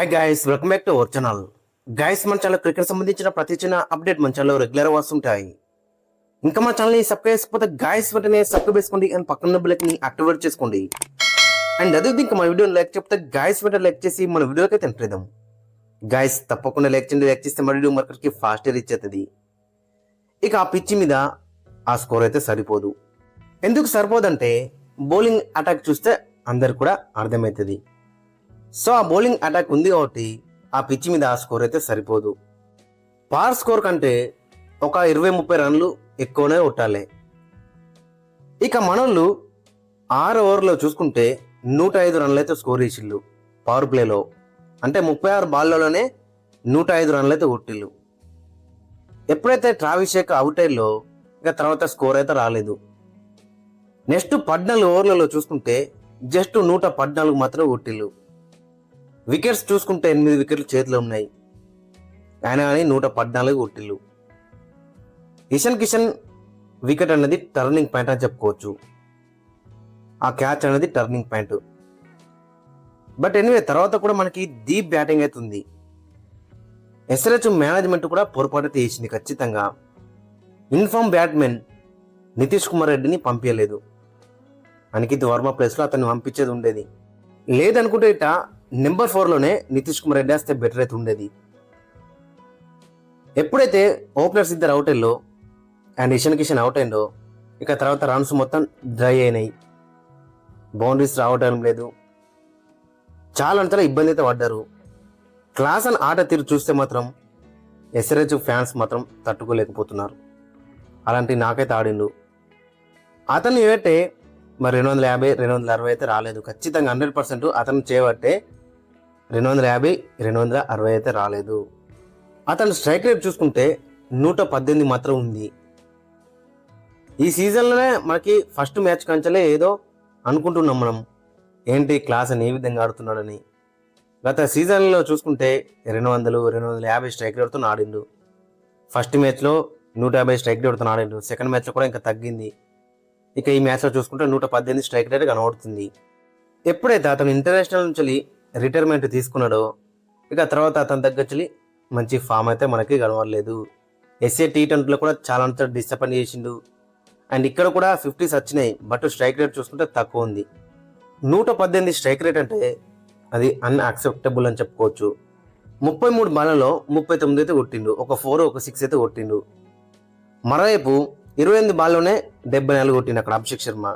Hi guys, welcome back to our channel. Guys, మన channel cricket సంబంధించిన ప్రతి చిన్న అప్డేట్ మన ఛానల్లో రెగ్యులర్ వస్తుంటాయి. ఇంకా మన ఛానల్ని సబ్స్క్రైబ్ చేసుకోకపోతే గైస్ వెంటనే సబ్స్క్రైబ్ చేసుకోండి అండ్ పక్కన బెల్ని యాక్టివేట్ చేసుకోండి. అండ్ అదే ఇంకా మన వీడియోని లైక్ చెప్తే గైస్ వెంటనే లైక్ చేసి మన వీడియోకి అయితే ఎంట్రేద్దాం. గైస్ తప్పకుండా లైక్ చేయండి. లైక్ చేస్తే మన వీడియో మార్కెట్కి ఫాస్ట్ రీచ్ అవుతుంది. ఇక ఆ పిచ్చి మీద ఆ స్కోర్ అయితే సరిపోదు. ఎందుకు సరిపోదంటే బౌలింగ్ అటాక్ చూస్తే అందరు కూడా అర్థమవుతుంది. సో ఆ బౌలింగ్ అటాక్ ఉంది కాబట్టి ఆ పిచ్చి మీద ఆ స్కోర్ అయితే సరిపోదు. పార్ స్కోర్ కంటే ఒక 20-30 రన్లు ఎక్కువనే కొట్టాలి. ఇక మనోళ్ళు 6 ఓవర్లో చూసుకుంటే 105 రన్లు అయితే స్కోర్ చేసిళ్ళు పవర్ ప్లేలో. అంటే 36 బాల్లోనే 105 రన్లు అయితే కొట్టిళ్ళు. ఎప్పుడైతే ట్రావిస్ షేక్ అవుట్ అయ్యో ఇక తర్వాత స్కోర్ అయితే రాలేదు. నెక్స్ట్ 14 ఓవర్లలో చూసుకుంటే జస్ట్ 114 మాత్రం కొట్టిళ్ళు. వికెట్స్ చూసుకుంటే 8 వికెట్లు చేతిలో ఉన్నాయి, అయినా కానీ 114 కొట్టిళ్ళు. ఇషాన్ కిషన్ వికెట్ అనేది టర్నింగ్ పాయింట్ అని చెప్పుకోవచ్చు. ఆ క్యాచ్ అనేది టర్నింగ్ పాయింట్. బట్ ఎనీవే తర్వాత కూడా మనకి డీప్ బ్యాటింగ్ అవుతుంది. ఎస్ఆర్హెచ్ మేనేజ్మెంట్ కూడా పొరపాటు చేసింది ఖచ్చితంగా. ఇన్ఫార్మ్ బ్యాట్మెన్ నితీష్ కుమార్ రెడ్డిని పంపించలేదు. అనికిత్ వర్మ ప్లేస్లో అతన్ని పంపించేది ఉండేది. లేదనుకుంటే ఇట నెంబర్ 4లోనే నితీష్ కుమార్ రెడ్డి వస్తే బెటర్ అయితే ఉండేది. ఎప్పుడైతే ఓపెనర్స్ ఇద్దరు అవుట్ అయ్యో అండ్ ఇషాన్ కిషన్ అవుట్ అయిందో ఇక తర్వాత రన్స్ మొత్తం డ్రై అయినాయి. బౌండరీస్ రావడం లేదు. చాలా అంతలా ఇబ్బంది అయితే పడ్డారు. క్లాస్ అని ఆట తీరు చూస్తే మాత్రం ఎస్ఆర్హెచ్ ఫ్యాన్స్ మాత్రం తట్టుకోలేకపోతున్నారు. అలాంటి నాకైతే ఆడిండు. అతన్ని ఏమంటే మరి 250, 260 అయితే రాలేదు. ఖచ్చితంగా 100% అతను చేయబట్టే 250, 260 అయితే రాలేదు. అతను స్ట్రైక్ రేట్ చూసుకుంటే 118 మాత్రం ఉంది. ఈ సీజన్లోనే మనకి ఫస్ట్ మ్యాచ్ కంచలే ఏదో అనుకుంటున్నాం మనం, ఏంటి క్లాస్ అని ఏ విధంగా ఆడుతున్నాడని. గత సీజన్లో చూసుకుంటే 200, 250 స్ట్రైక్ రేట్తో ఆడిండు. ఫస్ట్ మ్యాచ్లో 150 స్ట్రైక్ రేట్తో ఆడిండు. సెకండ్ మ్యాచ్లో కూడా ఇంకా తగ్గింది. ఇక ఈ మ్యాచ్లో చూసుకుంటే 118 స్ట్రైక్ రేట్ కనబడుతుంది. ఎప్పుడైతే అతను ఇంటర్నేషనల్ నుంచి రిటైర్మెంట్ తీసుకున్నాడో ఇక తర్వాత అతని దగ్గర మంచి ఫామ్ అయితే మనకి కనబడలేదు. ఎస్ఏ T20లో కూడా చాలా అంతా డిసప్పాయింట్ చేసిండు. అండ్ ఇక్కడ కూడా 50s వచ్చినాయి, బట్ స్ట్రైక్ రేట్ చూసుకుంటే తక్కువ ఉంది. 118 స్ట్రైక్ రేట్ అంటే అది అన్యాక్సెప్టబుల్ అని చెప్పుకోవచ్చు. 33 బాళ్ళలో 39 అయితే కొట్టిండు, ఒక 4, ఒక 6 అయితే కొట్టిండు. మరోవైపు 28 బాల్లోనే 74 కొట్టిండు అక్కడ అభిషేక్ శర్మ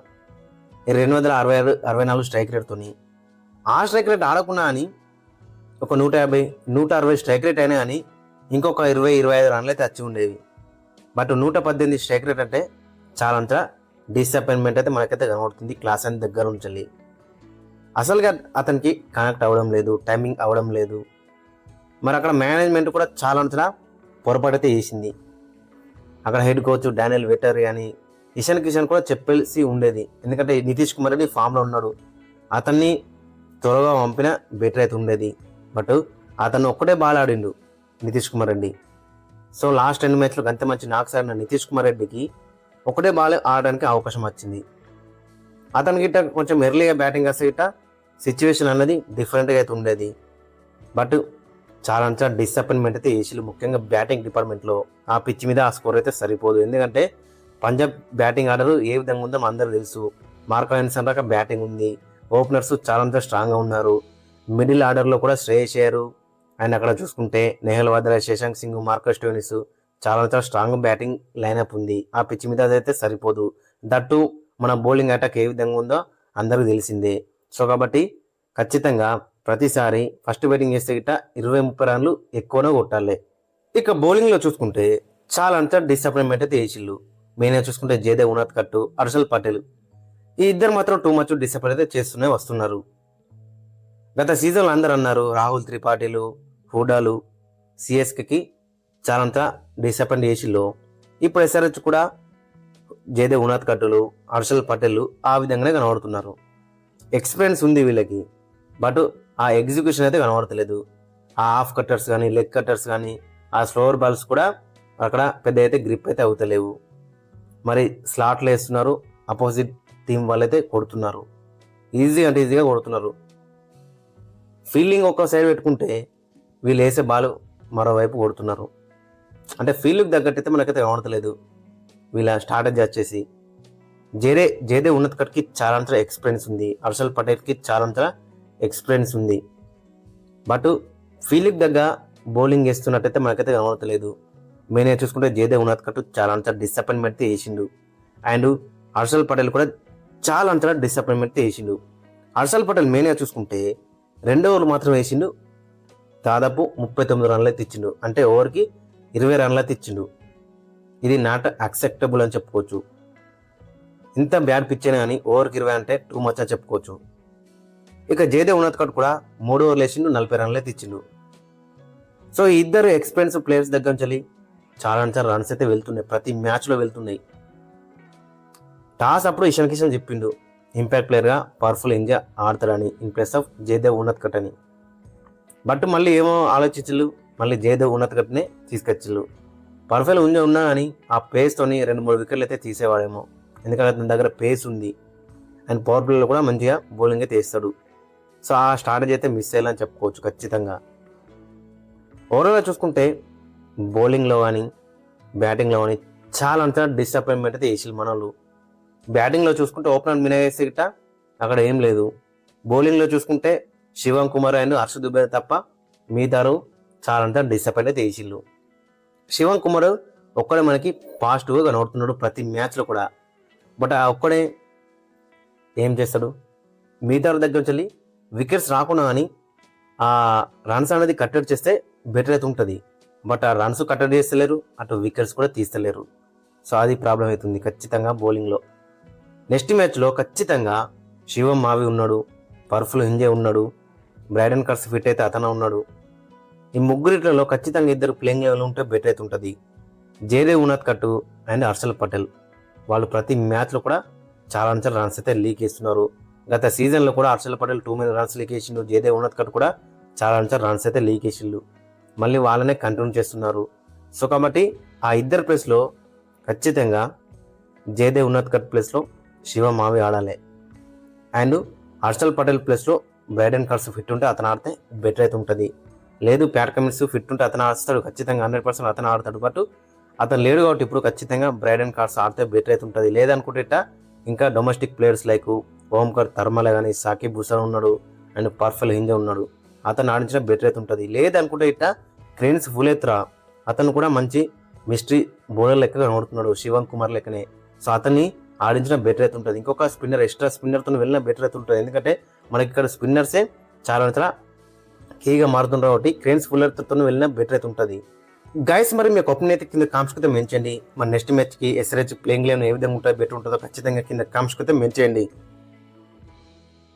264 స్ట్రైక్ రేట్తోని. ఆ స్ట్రైక్ రేట్ ఆడకున్నా అని ఒక 150, 160 స్ట్రైక్ రేట్ అయినా కానీ ఇంకొక 20-25 రన్లు అయితే వచ్చి ఉండేవి. బట్ 118 స్ట్రైక్ రేట్ అంటే చాలా అంతా డిసప్పాయింట్మెంట్ అయితే మనకైతే కనబడుతుంది క్లాస్ అని దగ్గర నుంచి. అసలుగా అతనికి కనెక్ట్ అవ్వడం లేదు, టైమింగ్ అవ్వడం లేదు. మరి అక్కడ మేనేజ్మెంట్ కూడా చాలా అంతా పొరపాటు అయితే చేసింది. అక్కడ హెడ్ కోచ్ డానియల్ వెటర్ కానీ ఇషాన్ కిషన్ కూడా చెప్పేసి ఉండేది. ఎందుకంటే నితీష్ కుమార్ రెడ్డి ఫామ్లో ఉన్నాడు, అతన్ని త్వరగా పంపిన బెటర్ అయితే ఉండేది. బట్ అతను ఒక్కటే బాల్ ఆడిండు నితీష్ కుమార్ రెడ్డి. సో లాస్ట్ 2 మ్యాచ్లో అంత మంచి నాక్స్ ఆడిన నితీష్ కుమార్ రెడ్డికి ఒకటే బాల్ ఆడడానికి అవకాశం వచ్చింది. అతనికి గిట్ట కొంచెం ఎర్లీగా బ్యాటింగ్ వస్తే గిట్ట సిచ్యువేషన్ అన్నది డిఫరెంట్గా అయితే ఉండేది. బట్ చాలా డిసప్పాయింట్మెంట్ అయితే చేసిళ్ళు, ముఖ్యంగా బ్యాటింగ్ డిపార్ట్మెంట్లో. ఆ పిచ్ మీద ఆ స్కోర్ అయితే సరిపోదు. ఎందుకంటే పంజాబ్ బ్యాటింగ్ ఆర్డర్ ఏ విధంగా ఉందో అందరూ తెలుసు. మార్క్ ఆన్సన్ దాకా బ్యాటింగ్ ఉంది, ఓపెనర్స్ చాలా స్ట్రాంగ్గా ఉన్నారు. మిడిల్ ఆర్డర్లో కూడా శ్రేయస్ అయ్యర్ అండ్ అక్కడ చూసుకుంటే నెహల్ వద్రా, శశాంక్ సింగ్, మార్కస్ స్టోయినిస్ చాలా స్ట్రాంగ్ బ్యాటింగ్ లైనప్ ఉంది. ఆ పిచ్ మీద అదైతే సరిపోదు. దట్టు మన బౌలింగ్ అటాక్ ఏ విధంగా ఉందో అందరికీ తెలిసిందే. సో కాబట్టి ఖచ్చితంగా ప్రతిసారి ఫస్ట్ బ్యాటింగ్ చేస్తే గిట్ట 20-30 రన్లు ఎక్కువనే కొట్టాలి. ఇక బౌలింగ్లో చూసుకుంటే చాలా డిసప్పాయింట్మెంట్ అయితే చేసిళ్ళు. మెయిన్గా చూసుకుంటే జయదేవ్ ఉనాద్కట్, హర్షల్ పటేల్ ఈ ఇద్దరు మాత్రం టూ మచ్ డిసప్పాయింట్ అయితే చేస్తూనే వస్తున్నారు. గత సీజన్లో అందరూ అన్నారు రాహుల్ త్రిపాఠిలు, హూడాలు సిఎస్కేకి చాలా డిసప్పాయింట్ చేసిళ్ళు. ఇప్పుడు ఎస్ఆర్హెచ్ కూడా జయదేవ్ ఉనాద్కట్లు, హర్షల్ పటేల్ ఆ విధంగానే కనబడుతున్నారు. ఎక్స్పీరియన్స్ ఉంది వీళ్ళకి, బట్ ఆ ఎగ్జిక్యూషన్ అయితే కనబడతలేదు. ఆ హాఫ్ కట్టర్స్ కానీ, లెగ్ కట్టర్స్ కానీ, ఆ స్లోవర్ బాల్స్ కూడా అక్కడ పెద్ద అయితే గ్రిప్ అయితే అవుతలేవు. మరి స్లాట్లు వేస్తున్నారు, అపోజిట్ టీం వాళ్ళైతే కొడుతున్నారు, ఈజీ అంటే ఈజీగా కొడుతున్నారు. ఫీల్డింగ్ ఒక సైడ్ పెట్టుకుంటే వీళ్ళు వేసే బాల్ మరోవైపు కొడుతున్నారు. అంటే ఫీల్డ్కి తగ్గట్టయితే మనకైతే కనబడతలేదు. వీళ్ళ స్ట్రాటజీ వచ్చేసి జయదేవ్ ఉన్నత్కట్కి చాలా అంత ఎక్స్పీరియన్స్ ఉంది, హర్షల్ పటేల్కి చాలా అంత ఎక్స్పీరియన్స్ ఉంది. బట్ ఫీల్డ్కి తగ్గ బౌలింగ్ వేస్తున్నట్టయితే మనకైతే కనబడతలేదు. మెయిన్ చూసుకుంటే జయదేవ్ ఉన్నత్కట్ చాలా అంత డిసప్పాయింట్మెంట్ వేసిండు. అండ్ హర్షల్ పటేల్ కూడా చాలా అంత డిసప్పాయింట్మెంట్ వేసిండు. హర్షల్ పటేల్ మెయిన్గా చూసుకుంటే 2 ఓవర్లు మాత్రం వేసిండు, దాదాపు 39 రన్లు అయితే ఇచ్చిండు. అంటే ఓవర్కి 20 రన్లు అయితే ఇచ్చిండు. ఇది నాట్ యాక్సెప్టబుల్ అని చెప్పుకోవచ్చు. ఇంత బ్యాడ్ పిచ్ అయినా కానీ ఓవర్కి 20 అంటే టూ మచ్ అని చెప్పుకోవచ్చు. ఇక జయదేవ్ ఉన్నత్కట్ కూడా 3 ఓవర్లు వేసిండు, 40 రన్లు అయితే ఇచ్చిండు. సో ఈ ఇద్దరు ఎక్స్పీరియన్స్ ప్లేయర్స్ దగ్గర నుంచి చాలా రన్స్ అయితే వెళ్తున్నాయి, ప్రతి మ్యాచ్లో వెళ్తున్నాయి. టాస్ అప్పుడు ఇషాన్ కిషన్ చెప్పిండు ఇంపాక్ట్ ప్లేయర్గా పవర్ఫుల్ ఇండియా ఆడతాడని in place of Jaydev Unadkat అని. బట్ మళ్ళీ ఏమో ఆలోచించు, మళ్ళీ జయదేవ్ ఉన్నత్కట్నే తీసుకొచ్చిళ్ళు. పర్ఫెక్ట్ ఉన్నా కానీ ఆ పేస్తోని 2-3 వికెట్లు అయితే తీసేవాడేమో, ఎందుకంటే అతని దగ్గర పేస్ ఉంది అండ్ పవర్ ప్లేలో కూడా మంచిగా బౌలింగ్ అయితే వేస్తాడు. సో ఆ స్ట్రాటజీ అయితే మిస్ అయ్యాలని చెప్పుకోవచ్చు ఖచ్చితంగా. ఓవరాల్గా చూసుకుంటే బౌలింగ్లో కానీ బ్యాటింగ్లో కానీ చాలా అంత డిసప్పాయింట్మెంట్ అయితే వేసిళ్ళు మన వాళ్ళు. బ్యాటింగ్లో చూసుకుంటే ఓపెనర్ మినవేసి గిట్ట అక్కడ ఏం లేదు. బౌలింగ్లో చూసుకుంటే శివం కుమార్ అండ్ హర్ష దుబే తప్ప మిగతారు చాలా అంతా డిసప్పాయింట్ అయితే వేసిళ్ళు. శివం కుమార్ ఒక్కడే మనకి పాజిటివ్గా కనబడుతున్నాడు ప్రతి మ్యాచ్లో కూడా. బట్ ఆ ఒక్కడే ఏం చేస్తాడు, మిగతా దగ్గర నుంచి వెళ్ళి వికెట్స్ రాకుండా కానీ ఆ రన్స్ అనేది కట్టడి చేస్తే బెటర్ అయితే ఉంటుంది. బట్ ఆ రన్స్ కట్టడి చేస్తలేరు, అటు వికెట్స్ కూడా తీస్తలేరు. సో అది ప్రాబ్లం అవుతుంది ఖచ్చితంగా బౌలింగ్లో. నెక్స్ట్ మ్యాచ్లో ఖచ్చితంగా శివం మావి ఉన్నాడు, పర్ఫుల్ ఇంజే ఉన్నాడు, బ్రైడన్ కర్స్ ఫిట్ అయితే అతను ఉన్నాడు. ఈ ముగ్గురిలో ఖచ్చితంగా ఇద్దరు ప్లేయింగ్ లెవెల్ ఉంటే బెటర్ అయితే ఉంటుంది. జయదేవ్ ఉన్నత్కట్ అండ్ హర్షల్ పటేల్ వాళ్ళు ప్రతి మ్యాచ్లో కూడా చాలా రన్స్ అయితే లీక్ చేస్తున్నారు. గత సీజన్లో కూడా హర్షల్ పటేల్ 2 మీద రన్స్ లీక్ చేసిండు, జయదేవ్ ఉన్నత్కట్ కూడా చాలా రన్స్ అయితే లీక్ చేసిండు. మళ్ళీ వాళ్ళనే కంటిన్యూ చేస్తున్నారు. సో కాబట్టి ఆ ఇద్దరు ప్లేస్లో ఖచ్చితంగా జయదేవ్ ఉన్నత్కట్ ప్లేస్లో శివ మావి ఆడాలి. అండ్ హర్షల్ పటేల్ ప్లేస్లో బ్రైడన్ కర్స్ ఫిట్ ఉంటే అతను ఆడితే బెటర్ అయితే ఉంటుంది. లేదు ప్యాట్ కమిన్స్ ఫిట్ ఉంటే అతను ఆడుతాడు ఖచ్చితంగా, 100% అతను ఆడతాడు. బట్ అతను లేడు కాబట్టి ఇప్పుడు ఖచ్చితంగా బ్రైడన్ కార్స్ ఆడితే బెటర్ అయితే ఉంటుంది. లేదనుకుంటే ఇంకా డొమెస్టిక్ ప్లేయర్స్ లైక్ ఓంకర్ తర్మల కానీ సాకిబ్ హుసేన్ ఉన్నాడు అండ్ పర్ఫెల్ హింజే ఉన్నాడు, అతను ఆడించిన బెటర్ అయితే ఉంటుంది. లేదనుకుంటే క్రేన్స్ ఫులేత్రా అతను కూడా మంచి మిస్టరీ బౌలర్ లెక్క కనబడుతున్నాడు, శివన్ కుమార్ లెక్కనే. సో అతన్ని ఆడించిన బెటర్ అయితే ఉంటుంది. ఇంకొక స్పిన్నర్ ఎక్స్ట్రా స్పిన్నర్తో వెళ్ళిన బెటర్ అయితే ఉంటుంది. ఎందుకంటే మనకి ఇక్కడ స్పిన్నర్సే చాలా కీగా మారుతుంటారు కాబట్టి క్రేన్స్ ఫుల్లర్తో వెళ్ళినా బెటర్ అయితే ఉంటుంది. గైస్ మరి మీకు ఒపీనియన్ అయితే కింద కామెంట్స్ అయితే మెన్షన్ చేయండి. మరి నెక్స్ట్ మ్యాచ్కి ఎస్ఆర్హెచ్ ప్లేయింగ్ లెవెన్ ఏ విధంగా ఉంటుందో బెటర్ ఉంటుందో ఖచ్చితంగా కింద కామెంట్స్ అయితే మెన్షన్ చేయండి.